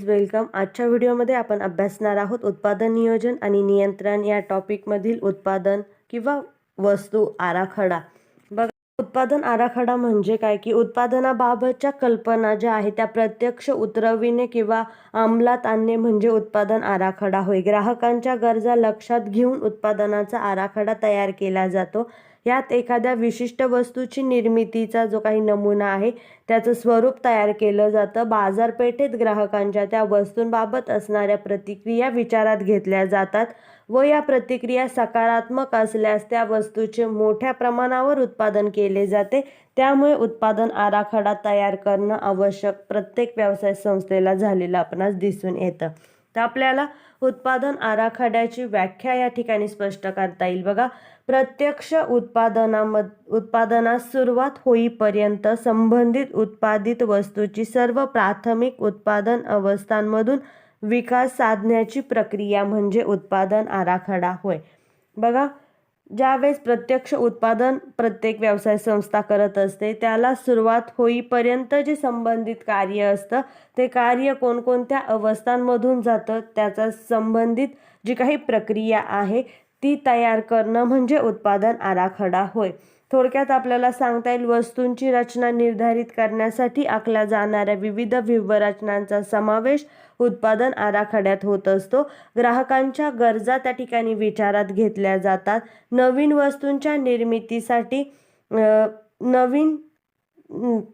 Welcome. आजच्या व्हिडिओमध्ये आपण अभ्यासणार आहोत उत्पादन नियोजन आणि नियंत्रण या टॉपिकमधील उत्पादन किंवा वस्तू आराखडा. बघा, उत्पादन आराखडा म्हणजे काय की उत्पादनाबाबतच्या कल्पना ज्या आहेत त्या प्रत्यक्ष उतरविणे किंवा अंमलात आणणे म्हणजे उत्पादन आराखडा होय. ग्राहकांच्या गरजा लक्षात घेऊन उत्पादनाचा आराखडा तयार केला जातो. यात एखाद्या विशिष्ट वस्तूची निर्मितीचा जो काही नमुना आहे त्याचं स्वरूप तयार केलं जातं. बाजारपेठेत ग्राहकांच्या त्या वस्तूंबाबत असणाऱ्या प्रतिक्रिया विचारात घेतल्या जातात व या प्रतिक्रिया सकारात्मक असल्यास त्या वस्तूचे मोठ्या प्रमाणावर उत्पादन केले जाते. त्यामुळे उत्पादन आराखडा तयार करणं आवश्यक प्रत्येक व्यवसाय संस्थेला झालेलं आपणास दिसून येतं. तर आपल्याला उत्पादन आराखड्याची व्याख्या या ठिकाणी स्पष्ट करता येईल. बघा, प्रत्यक्ष उत्पादनास सुरुवात होईपर्यंत संबंधित उत्पादित वस्तूची सर्व प्राथमिक उत्पादन अवस्थांमधून विकास साधण्याची प्रक्रिया म्हणजे उत्पादन आराखडा होय. बघा, ज्यावेळेस प्रत्यक्ष उत्पादन प्रत्येक व्यवसाय संस्था करत असते त्याला सुरुवात होईपर्यंत जे संबंधित कार्य असतं ते कार्य कोणकोणत्या अवस्थांमधून जातं त्याचा संबंधित जी काही प्रक्रिया आहे ती तयार करणं म्हणजे उत्पादन आराखडा होय. थोडक्यात आपल्याला सांगता येईल वस्तूंची रचना निर्धारित करण्यासाठी आखल्या जाणाऱ्या विविध व्यूहरचनांचा समावेश उत्पादन आराखड्यात होत असतो. ग्राहकांच्या गरजा त्या ठिकाणी विचारात घेतल्या जातात. नवीन वस्तूंच्या निर्मितीसाठी नवीन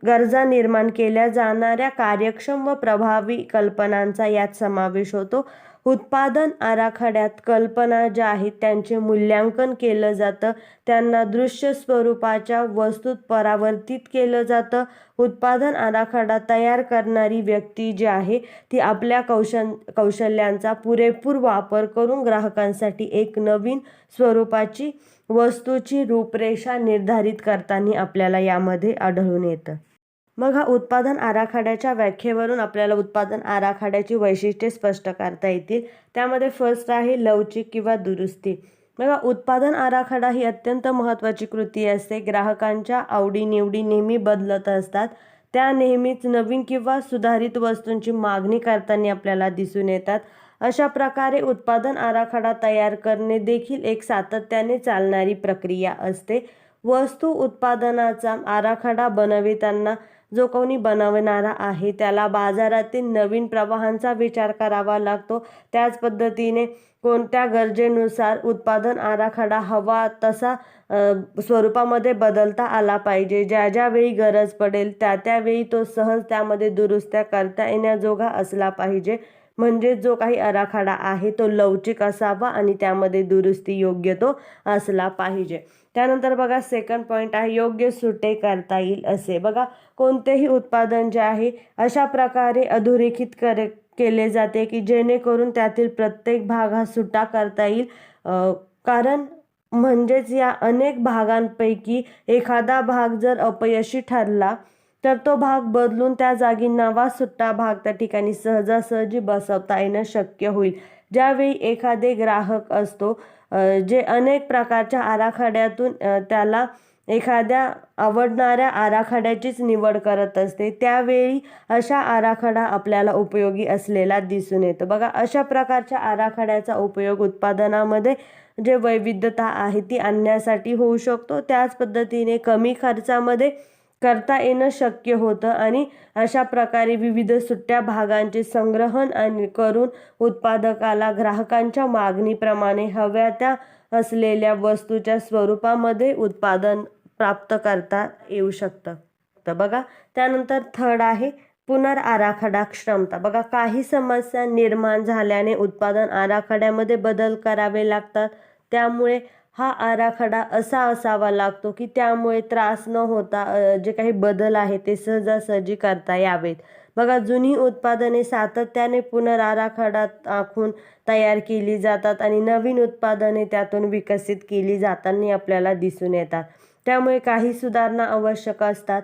गरजा निर्माण केल्या जाणाऱ्या कार्यक्षम व प्रभावी कल्पनांचा यात समावेश होतो. उत्पादन आराखड्यात कल्पना ज्या आहेत त्यांचे मूल्यांकन केलं जातं. त्यांना दृश्य स्वरूपाच्या वस्तूत परावर्तित केलं जातं. उत्पादन आराखडा तयार करणारी व्यक्ती जी आहे ती आपल्या कौशल्यांचा पुरेपूर वापर करून ग्राहकांसाठी एक नवीन स्वरूपाची वस्तूची रूपरेषा निर्धारित करताना आपल्याला यामध्ये आढळून येतं. मग हा उत्पादन आराखड्याच्या व्याख्येवरून आपल्याला उत्पादन आराखड्याची वैशिष्ट्ये स्पष्ट करता येतील. त्यामध्ये फर्स्ट आहे लवचिक किंवा दुरुस्ती. बघा, उत्पादन आराखडा ही अत्यंत महत्त्वाची कृती असते. ग्राहकांच्या आवडीनिवडी नेहमी बदलत असतात. त्या नेहमीच नवीन किंवा सुधारित वस्तूंची मागणी करताना आपल्याला दिसून येतात. अशा प्रकारे उत्पादन आराखडा तयार करणे देखील एक सातत्याने चालणारी प्रक्रिया असते. वस्तू उत्पादनाचा आराखडा बनविताना जो कोणी बनवणारा आहे त्याला बाजारातील नवीन प्रवाहांचा विचार करावा लागतो. त्याच पद्धतीने कोणत्या गरजेनुसार उत्पादन आराखडा हवा तसा स्वरूपामध्ये बदलता आला पाहिजे. ज्या ज्यावेळी गरज पडेल त्यावेळी तो सहज त्यामध्ये दुरुस्त्या करता येण्याजोगा असला पाहिजे. म्हणजे जो काही आराखडा आहे तो लवचिक असावा आणि त्यामध्ये दुरुस्ती योग्य तो असला पाहिजे. त्यानंतर बघा, सेकंड पॉईंट आहे योग्य सुटे करता येईल असे. बघा, कोणतेही उत्पादन जे आहे अशा प्रकारे अधोरेखित केले जाते की जेणेकरून त्यातील प्रत्येक भाग हा सुटा करता येईल. कारण म्हणजेच या अनेक भागांपैकी एखादा भाग जर अपयशी ठरला तर तो भाग बदलून त्या जागी नवा सुट्टा भाग त्या ठिकाणी सहजासहजी बसवता येणं शक्य होईल. ज्यावेळी एखादे ग्राहक असतो जे अनेक प्रकारच्या आराखड्यातून त्याला एखाद्या आवडणाऱ्या आराखड्याचीच निवड करत असते त्यावेळी अशा आराखडा आपल्याला उपयोगी असलेला दिसून येतो. बघा, अशा प्रकारच्या आराखड्याचा उपयोग उत्पादनामध्ये जे वैविध्यता आहे ती आणण्यासाठी होऊ शकतो. त्याच पद्धतीने कमी खर्चामध्ये करता येणं शक्य होतं आणि अशा प्रकारे विविध सुट्ट्या भागांचे संग्रहण करून उत्पादकाला ग्राहकांच्या मागणीप्रमाणे हव्या त्या असलेल्या वस्तूच्या स्वरूपामध्ये उत्पादन प्राप्त करता येऊ शकतं. तर बघा, त्यानंतर थर्ड आहे पुनर्आराखडा क्षमता. बघा, काही समस्या निर्माण झाल्याने उत्पादन आराखड्यामध्ये बदल करावे लागतात. त्यामुळे हा आराखडा असा असावा लागतो की त्यामुळे त्रास न होता जे काही बदल आहे ते सहजासहजी करता यावेत. बघा, जुनी उत्पादने सातत्याने पुनर्आराखडा आखून तयार केली जातात आणि नवीन उत्पादने त्यातून विकसित केली जाताना आपल्याला दिसून येतात. त्यामुळे काही सुधारणा आवश्यक असतात.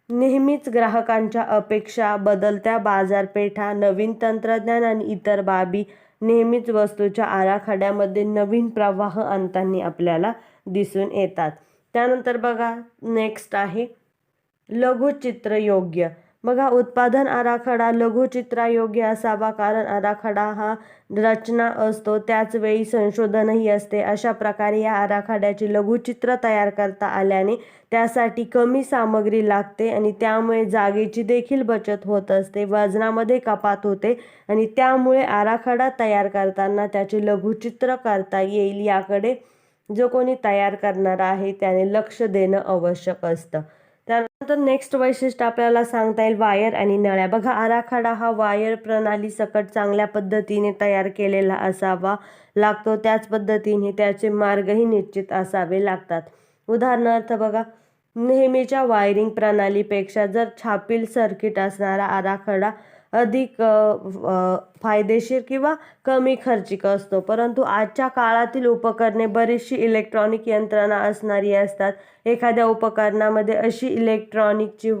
नेहमीच ग्राहकांच्या अपेक्षा, बदलत्या बाजारपेठा, नवीन तंत्रज्ञान आणि इतर बाबी नेहमीच वस्तूच्या आराखड्यामध्ये नवीन प्रवाह आणताना आपल्याला दिसून येतात. त्यानंतर बघा, नेक्स्ट आहे लघुचित्र योग्य. बघा, उत्पादन आराखडा लघुचित्रायोग्य असावा, कारण आराखडा हा रचना असतो त्याच वेळी संशोधनही असते. अशा प्रकारे या आराखड्याचे लघुचित्र तयार करता आल्याने त्यासाठी कमी सामग्री लागते आणि त्यामुळे जागेची देखील बचत होत असते, वजनामध्ये कपात होते आणि त्यामुळे आराखडा तयार करताना त्याचे लघुचित्र करता येईल याकडे जो कोणी तयार करणार आहे त्याने लक्ष देणं आवश्यक असतं. त्यानंतर नेक्स्ट वैशिष्ट्य आपल्याला सांगता येईल वायर आणि नळ्या. बघा, आराखडा हा वायर प्रणाली सकट चांगल्या पद्धतीने तयार केलेला असावा लागतो. त्याच पद्धतीने त्याचे मार्गही निश्चित असावे लागतात. उदाहरणार्थ बघा, नेहमीच्या वायरिंग प्रणालीपेक्षा जर छापील सर्किट असणारा आराखडा अधिक फायदेशीर किंवा कमी खर्चिक असतो. परंतु आजच्या काळातील उपकरणे बरीचशी इलेक्ट्रॉनिक यंत्रणा असणारी असतात. एखाद्या उपकरणामध्ये अशी इलेक्ट्रॉनिकची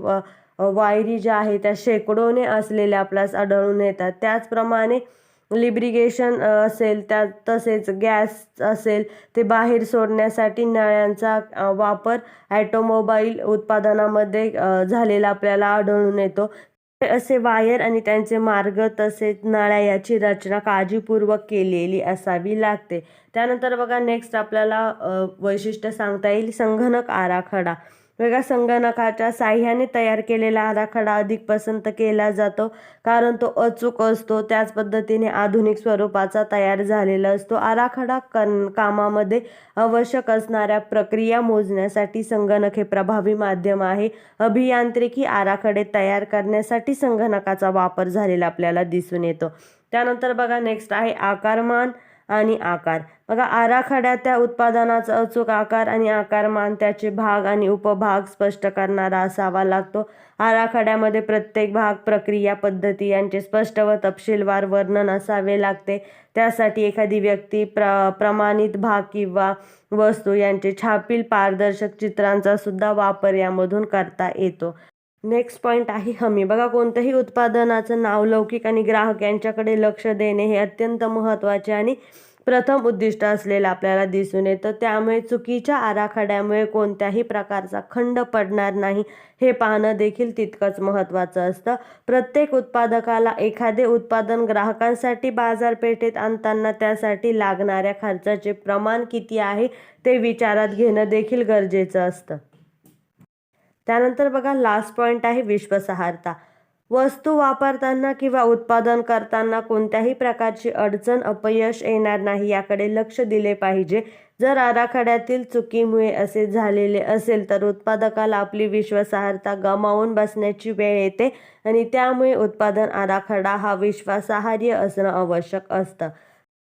वायरी ज्या आहेत त्या शेकडोने असलेल्या आपल्यास आढळून येतात. त्याचप्रमाणे लिब्रिगेशन असेल, तसेच गॅस असेल, ते बाहेर सोडण्यासाठी नळ्यांचा वापर ऑटोमोबाईल उत्पादनामध्ये झालेला आपल्याला आढळून येतो. असे वायर आणि त्यांचे मार्ग तसेच नळ्या याची रचना काळजीपूर्वक केलेली असावी लागते. त्यानंतर बघा, नेक्स्ट आपल्याला वैशिष्ट्य सांगता येईल संगणक आराखडा. बघा, संगणकाच्या साह्याने तयार केलेला आराखडा अधिक पसंत केला जातो, कारण तो अचूक असतो. त्याच पद्धतीने आधुनिक स्वरूपाचा तयार झालेला असतो. आराखडा कामामध्ये आवश्यक असणाऱ्या प्रक्रिया मोजण्यासाठी संगणक हे प्रभावी माध्यम आहे. अभियांत्रिकी आराखडे तयार करण्यासाठी संगणकाचा वापर झालेला आपल्याला दिसून येतो. त्यानंतर बघा, नेक्स्ट आहे आकारमान आणि आकार. बघा, आराखड्यात त्या उत्पादनाचा अचूक आकार आणि आकारमान, त्याचे भाग आणि उपभाग स्पष्ट करणारा असावा लागतो. आराखड्यामध्ये प्रत्येक भाग, प्रक्रिया, पद्धती यांचे स्पष्ट व तपशीलवार वर्णन असावे लागते. त्यासाठी एखादी व्यक्ती, प्रमाणित भाग किंवा वस्तू यांचे छापील पारदर्शक चित्रांचा सुद्धा वापर यामधून करता येतो. नेक्स्ट पॉईंट आहे हमी. बघा, कोणत्याही उत्पादनाचं नावलौकिक आणि ग्राहक यांच्याकडे लक्ष देणे हे अत्यंत महत्त्वाचे आणि प्रथम उद्दिष्ट असलेलं आपल्याला दिसून येतं. त्यामुळे चुकीच्या आराखड्यामुळे कोणत्याही प्रकारचा खंड पडणार नाही हे पाहणं देखील तितकंच महत्त्वाचं असतं. प्रत्येक उत्पादकाला एखादे उत्पादन ग्राहकांसाठी बाजारपेठेत आणताना त्यासाठी लागणाऱ्या खर्चाचे प्रमाण किती आहे ते विचारात घेणं देखील गरजेचं असतं. त्यानंतर बघा, लास्ट पॉईंट आहे विश्वासार्हता. वस्तू वापरताना किंवा उत्पादन करताना कोणत्याही प्रकारची अडचण, अपयश येणार नाही याकडे लक्ष दिले पाहिजे. जर आराखड्यातील चुकीमुळे असे झालेले असेल तर उत्पादकाला आपली विश्वासार्हता गमावून बसण्याची वेळ येते आणि त्यामुळे उत्पादन आराखडा हा विश्वासार्ह असणं आवश्यक असतं.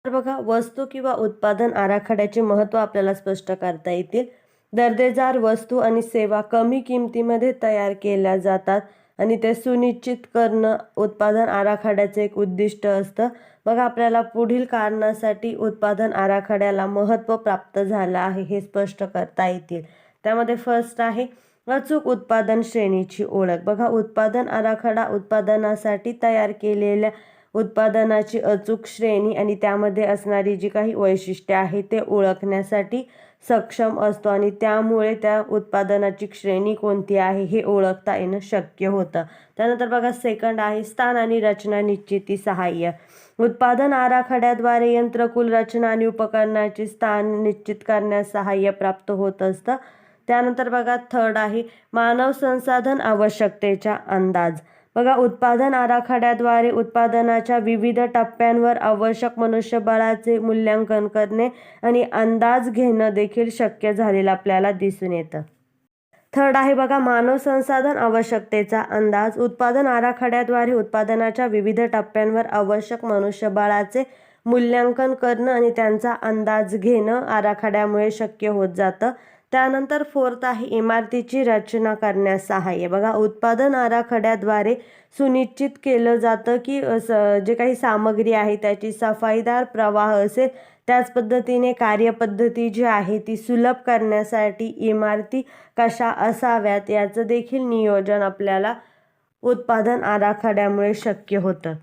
तर बघा, वस्तू किंवा उत्पादन आराखड्याचे महत्त्व आपल्याला स्पष्ट करता येतील. दर्जेदार वस्तू आणि सेवा कमी किमतीमध्ये तयार केल्या जातात आणि ते सुनिश्चित करणं उत्पादन आराखड्याचे एक उद्दिष्ट असतं. बघा, आपल्याला पुढील कारणासाठी उत्पादन आराखड्याला महत्त्व प्राप्त झालं आहे हे स्पष्ट करता येतील. त्यामध्ये फर्स्ट आहे अचूक उत्पादन श्रेणीची ओळख. बघा, उत्पादन आराखडा उत्पादनासाठी तयार केलेल्या उत्पादनाची अचूक श्रेणी आणि त्यामध्ये असणारी जी काही वैशिष्ट्ये आहेत ते ओळखण्यासाठी सक्षम असतो आणि त्यामुळे त्या उत्पादनाची श्रेणी कोणती आहे हे ओळखता येणं शक्य होतं. त्यानंतर बघा, सेकंड आहे स्थान आणि रचना निश्चिती सहाय्य. उत्पादन आराखड्याद्वारे यंत्रकुल, रचना आणि उपकरणाचे स्थान निश्चित करण्यास सहाय्य प्राप्त होत असतं. त्यानंतर बघा, थर्ड आहे मानव संसाधन आवश्यकतेचा अंदाज. बघा, उत्पादन आराखड्याद्वारे उत्पादनाच्या विविध टप्प्यांवर आवश्यक मनुष्यबळाचे मूल्यांकन करणे आणि अंदाज घेणं देखील शक्य झालेलं आपल्याला दिसून येतं. थर्ड आहे बघा, मानव संसाधन आवश्यकतेचा अंदाज. उत्पादन आराखड्याद्वारे उत्पादनाच्या विविध टप्प्यांवर आवश्यक मनुष्यबळाचे मूल्यांकन करणं आणि त्यांचा अंदाज घेणं आराखड्यामुळे शक्य होत जातं. त्यानंतर फोर्थ आहे इमारतीची रचना करण्यास सहाय्य. बघा, उत्पादन आराखड्याद्वारे सुनिश्चित केलं जातं की जे काही सामग्री आहे त्याची सफाईदार प्रवाह असेल. त्याच पद्धतीने कार्यपद्धती जी आहे ती सुलभ करण्यासाठी इमारती कशा असाव्यात याचं देखील नियोजन आपल्याला उत्पादन आराखड्यामुळे शक्य होतं.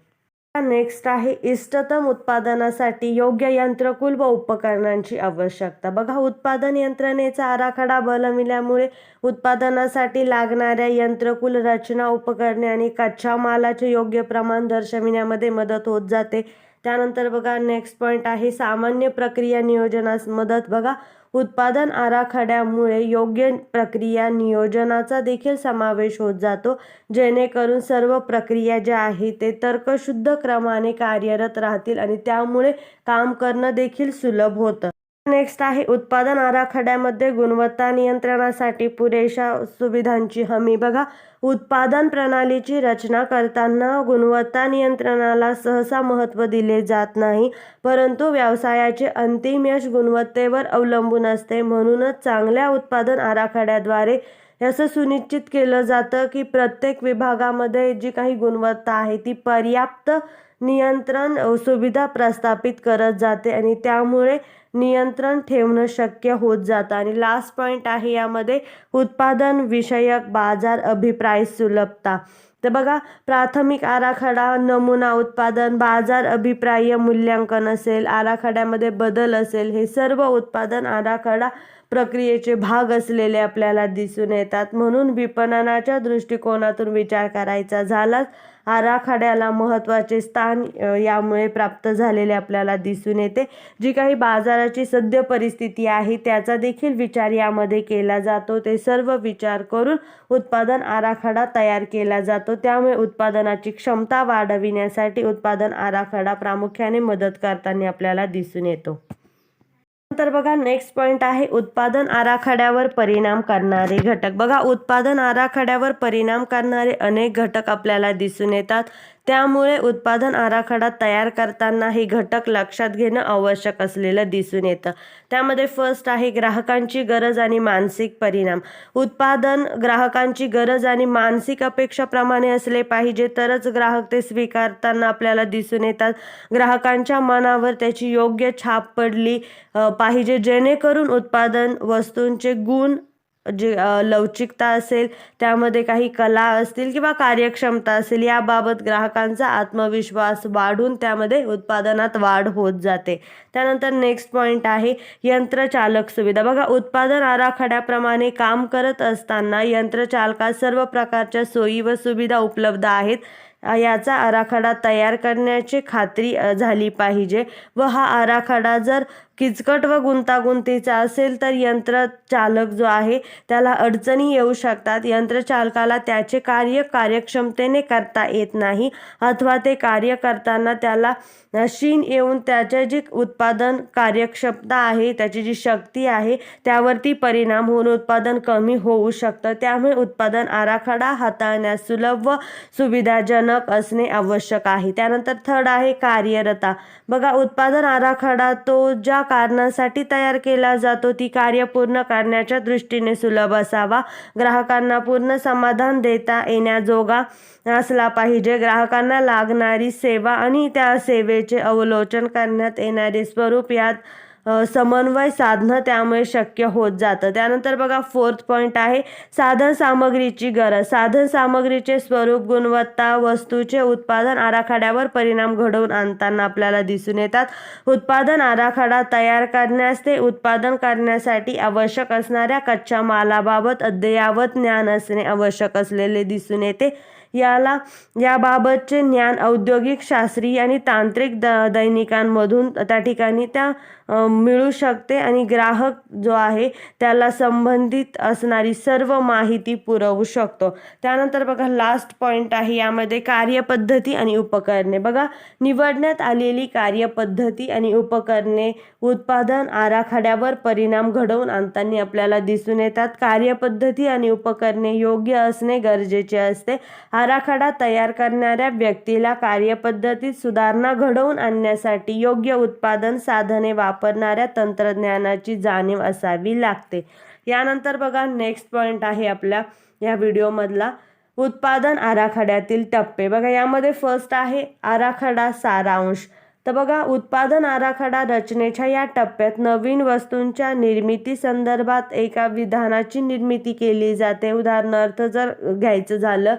नेक्स्ट आहे इष्टतम उत्पादनासाठी योग्य यंत्रकुल व उपकरणांची आवश्यकता. बघा, उत्पादन यंत्रणेचा आराखडा बनविल्यामुळे उत्पादनासाठी लागणाऱ्या यंत्रकुल, रचना, उपकरणे आणि कच्च्या मालाचे योग्य प्रमाण दर्शविण्यामध्ये मदत होत जाते. त्यानंतर बघा नेक्स्ट पॉईंट आहे सामान्य प्रक्रिया नियोजनास मदत. बघा, उत्पादन आराखड्यामुळे योग्य प्रक्रिया नियोजनाचा देखील समावेश होत जातो, जेणेकरून सर्व प्रक्रिया ज्या आहेत ते तर्कशुद्ध क्रमाने कार्यरत राहतील आणि त्यामुळे काम करणं देखील सुलभ होतं. नेक्स्ट आहे उत्पादन आराखड्यामध्ये गुणवत्ता नियंत्रणासाठी पुरेशा सुविधांची हमी. बघा, उत्पादन प्रणालीची रचना करताना गुणवत्ता नियंत्रणाला सहसा महत्त्व दिले जात नाही, परंतु व्यवसायाचे अंतिम यश गुणवत्तेवर अवलंबून असते. म्हणूनच चांगल्या उत्पादन आराखड्याद्वारे असं सुनिश्चित केलं जातं की प्रत्येक विभागामध्ये जी काही गुणवत्ता आहे ती पर्याप्त नियंत्रण सुविधा प्रस्थापित करत जाते आणि त्यामुळे नियंत्रण ठेवणं शक्य होत जातं. आणि लास्ट पॉईंट आहे यामध्ये उत्पादन विषयक बाजार अभिप्राय सुलभता. तर बघा, प्राथमिक आराखडा, नमुना उत्पादन, बाजार अभिप्राय मूल्यांकन असेल, आराखड्यामध्ये बदल असेल, हे सर्व उत्पादन आराखडा प्रक्रियेचे भाग असलेले आपल्याला दिसून येतात. म्हणून विपणनाच्या दृष्टिकोनातून विचार करायचा झाल्यास आराखड्याला महत्त्वाचे स्थान यामुळे प्राप्त झालेले आपल्याला दिसून येते. जी काही बाजाराची सद्य परिस्थिती आहे त्याचा देखील विचार यामध्ये केला जातो. ते सर्व विचार करून उत्पादन आराखडा तयार केला जातो. त्यामुळे उत्पादनाची क्षमता वाढविण्यासाठी उत्पादन आराखडा प्रामुख्याने मदत करताना आपल्याला दिसून येतो. तर बघा, नेक्स्ट पॉईंट आहे उत्पादन आराखड्यावर परिणाम करणारे घटक. बघा, उत्पादन आराखड्यावर परिणाम करणारे अनेक घटक आपल्याला दिसून येतात. त्यामुळे उत्पादन आराखडा तयार करताना हे घटक लक्षात घेणं आवश्यक असलेलं दिसून येतं. त्यामध्ये फर्स्ट आहे ग्राहकांची गरज आणि मानसिक परिणाम. उत्पादन ग्राहकांची गरज आणि मानसिक अपेक्षाप्रमाणे असले पाहिजे तरच ग्राहक ते स्वीकारताना आपल्याला दिसून येतात. ग्राहकांच्या मनावर त्याची योग्य छाप पडली पाहिजे, जेणेकरून उत्पादन वस्तूंचे गुण, जे लवचिकता असेल, त्यामध्ये काही कला असतील किंवा कार्यक्षमता असेल, याबाबत ग्राहकांचा आत्मविश्वास वाढून त्यामध्ये उत्पादनात वाढ होत जाते. त्यानंतर नेक्स्ट पॉईंट आहे यंत्रचालक सुविधा. बघा, उत्पादन आराखड्याप्रमाणे काम करत असताना यंत्रचालकास सर्व प्रकारच्या सोयी व सुविधा उपलब्ध आहेत याचा आराखडा तयार करण्याची खात्री झाली पाहिजे. व हा आराखडा जर किचकट व गुंतागुंतीचा असेल तर यंत्रचालक जो आहे त्याला अडचणी येऊ शकतात. यंत्रचालकाला त्याचे कार्य कार्यक्षमतेने करता येत नाही अथवा ते कार्य करताना त्याला शीण येऊन त्याचे जी उत्पादन कार्यक्षमता आहे, त्याची जी शक्ती आहे त्यावरती परिणाम होऊन उत्पादन कमी होऊ शकतं. त्यामुळे उत्पादन आराखडा हाताळण्यास सुलभ व सुविधाजनक असणे आवश्यक आहे. त्यानंतर थर्ड आहे कार्यरता. बघा, उत्पादन आराखडा तो ज्या कारणासाठी तयार केला जातो ती कार्य पूर्ण करण्याच्या दृष्टीने सुलभ असावा. ग्राहकांना पूर्ण समाधान देता येण्याजोगा असला पाहिजे. ग्राहकांना लागणारी सेवा आणि त्या सेवेचे अवलोकन करण्यात येणारे स्वरूप यात समन्वय साधणं त्यामुळे शक्य होत जातं. त्यानंतर बघा, फोर्थ पॉईंट आहे साधन सामग्रीची गरज. साधन सामग्रीचे स्वरूप, गुणवत्ता, वस्तूचे उत्पादन आराखड्यावर परिणाम घडवून आणताना आपल्याला दिसून येतात. उत्पादन आराखडा तयार करण्यास ते उत्पादन करण्यासाठी आवश्यक असणाऱ्या कच्च्या मालाबाबत अद्ययावत ज्ञान असणे आवश्यक असलेले दिसून येते. याबाबतचे ज्ञान औद्योगिक, शास्त्रीय आणि तांत्रिक दैनिकांमधून त्या ठिकाणी मिळू शकते आणि ग्राहक जो आहे त्याला संबंधित असणारी सर्व माहिती पुरवू शकतो. त्यानंतर बघा, लास्ट पॉईंट आहे यामध्ये कार्यपद्धती आणि उपकरणे. बघा, निवडण्यात आलेली कार्यपद्धती आणि उपकरणे उत्पादन आराखड्यावर परिणाम घडवून आणताना आपल्याला दिसून येतात. कार्यपद्धती आणि उपकरणे योग्य असणे गरजेचे असते. आराखडा तयार करणाऱ्या व्यक्तीला कार्यपद्धतीत सुधारणा घडवून आणण्यासाठी योग्य उत्पादन साधने वापरणाऱ्या तंत्रज्ञानाची जाणीव असावी लागते. यानंतर बघा, नेक्स्ट पॉईंट आहे आपल्या या व्हिडिओमधला उत्पादन आराखड्यातील टप्पे. बघा, यामध्ये फर्स्ट आहे आराखडा सारांश. तर बघा, उत्पादन आराखडा रचनेच्या या टप्प्यात नवीन वस्तूंच्या निर्मिती संदर्भात एका विधानाची निर्मिती केली जाते. उदाहरणार्थ जर घ्यायचं झालं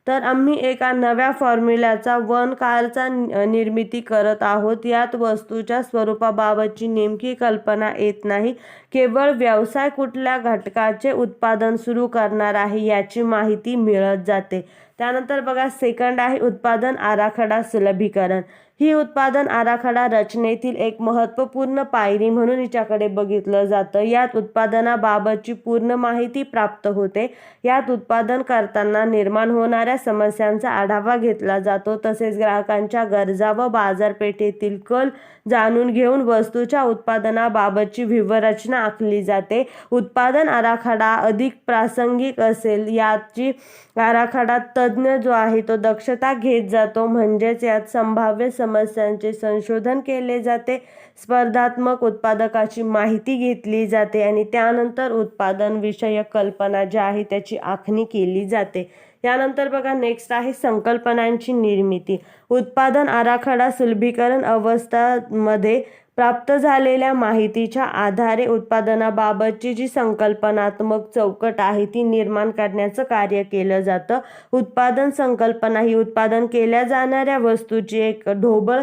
तर आम्ही एका नव्या फॉर्म्युल्याचा वन कारचा निर्मिती करत आहोत. यात वस्तूच्या स्वरूपाबाबतची नेमकी कल्पना येत नाही, केवळ व्यवसाय कुठल्या घटकाचे उत्पादन सुरू करणार आहे याची माहिती मिळत जाते. त्यानंतर बघा सेकंड आहे उत्पादन आराखडा सुलभीकरण. ही उत्पादन आराखडा रचनेतील एक महत्त्वपूर्ण पायरी म्हणून हिच्याकडे बघितलं जातं. यात उत्पादनाबाबतची पूर्ण माहिती प्राप्त होते. यात उत्पादन करताना निर्माण होणाऱ्या समस्यांचा आढावा घेतला जातो. तसेच ग्राहकांच्या गरजा व बाजारपेठेतील कल जाणून घेऊन वस्तूच्या उत्पादनाबाबतची व्यूहरचना आखली जाते. उत्पादन आराखडा अधिक प्रासंगिक असेल याची आराखडा तज्ज्ञ जो आहे तो दक्षता घेत जातो. म्हणजेच यात संभाव्य समस्यांचे संशोधन केले जाते, स्पर्धात्मक उत्पादकाची माहिती घेतली जाते आणि त्यानंतर उत्पादन विषयक कल्पना ज्या आहे त्याची आखणी केली जाते. यानंतर बघा नेक्स्ट आहे संकल्पनांची निर्मिती. उत्पादन आराखडा सुलभीकरण अवस्थामध्ये प्राप्त झालेल्या माहितीच्या आधारे उत्पादनाबाबतची जी संकल्पनात्मक चौकट आहे ती निर्माण करण्याचं कार्य केलं जातं. उत्पादन संकल्पना ही उत्पादन केल्या जाणाऱ्या वस्तूची एक ढोबळ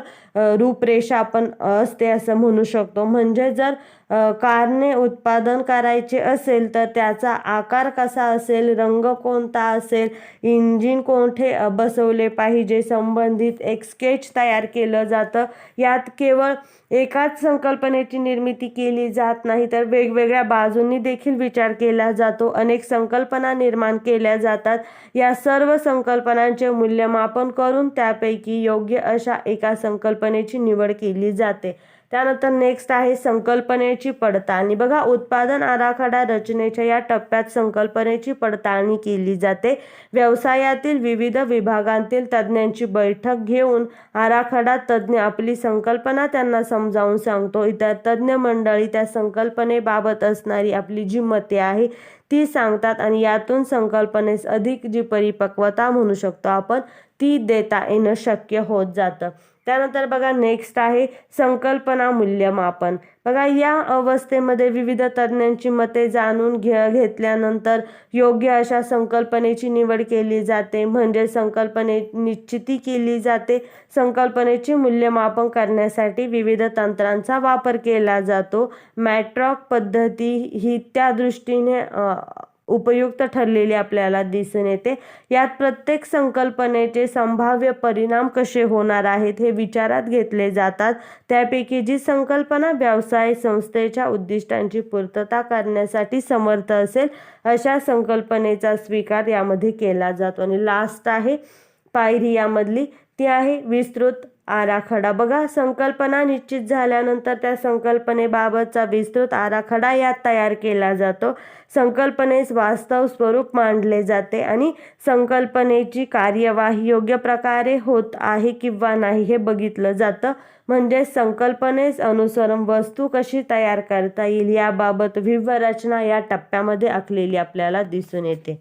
रूपरेषा आपण असते असं म्हणू शकतो. म्हणजे जर कारने उत्पादन करायचे असेल तर त्याचा आकार कसा असेल, रंग कोणता असेल, इंजिन कोठे बसवले पाहिजे, संबंधित एक स्केच तयार केलं जातं. यात केवळ एकाच संकल्पनेची निर्मिती केली जात नाही तर वेगवेगळ्या बाजूंनी देखील विचार केला जातो. अनेक संकल्पना निर्माण केल्या जातात. या सर्व संकल्पनांचे मूल्यमापन करून त्यापैकी योग्य अशा एका संकल्पनेची निवड केली जाते. त्यानंतर नेक्स्ट आहे संकल्पनेची पडताळणी. बघा उत्पादन आराखडा रचनेच्या या टप्प्यात संकल्पनेची पडताळणी केली जाते. व्यवसायातील विविध विभागांतील तज्ज्ञांची बैठक घेऊन आराखडा तज्ज्ञ आपली संकल्पना त्यांना समजावून सांगतो. इतर तज्ज्ञ मंडळी त्या संकल्पनेबाबत असणारी आपली जी मते आहे ती सांगतात आणि यातून संकल्पनेस अधिक जी परिपक्वता म्हणू शकतो आपण ती देता येणं शक्य होत जातं. त्यानंतर बघा नेक्स्ट आहे संकल्पना मूल्यमापन. बघा या अवस्थेमध्ये विविध तज्ज्ञांची मते जाणून घेतल्यानंतर योग्य अशा संकल्पनेची निवड केली जाते. म्हणजे संकल्पने निश्चिती केली जाते. संकल्पनेचे मूल्यमापन करण्यासाठी विविध तंत्रांचा वापर केला जातो. मॅट्रॉक पद्धती ही त्या दृष्टीने उपयुक्त ठरलेली आपल्याला दिसून येते. यात प्रत्येक संकल्पनेचे संभाव्य परिणाम कसे होणार आहेत हे विचारात घेतले जातात. त्यापैकी जी संकल्पना व्यवसाय संस्थेच्या उद्दिष्टांची पूर्तता करण्यासाठी समर्थ असेल अशा संकल्पनेचा स्वीकार यामध्ये केला जातो. आणि लास्ट आहे पायरी यामधली ती आहे विस्तृत आराखडा. बघा संकल्पना निश्चित झाल्यानंतर त्या संकल्पनेबाबतचा विस्तृत आराखडा यात तयार केला जातो. संकल्पनेस वास्तव स्वरूप मांडले जाते आणि संकल्पनेची कार्यवाही योग्य प्रकारे होत आहे किंवा नाही हे बघितलं जातं. म्हणजे संकल्पनेस अनुसरून वस्तू कशी तयार करता येईल याबाबत व्यूहरचना या टप्प्यामध्ये आखलेली आपल्याला दिसून येते.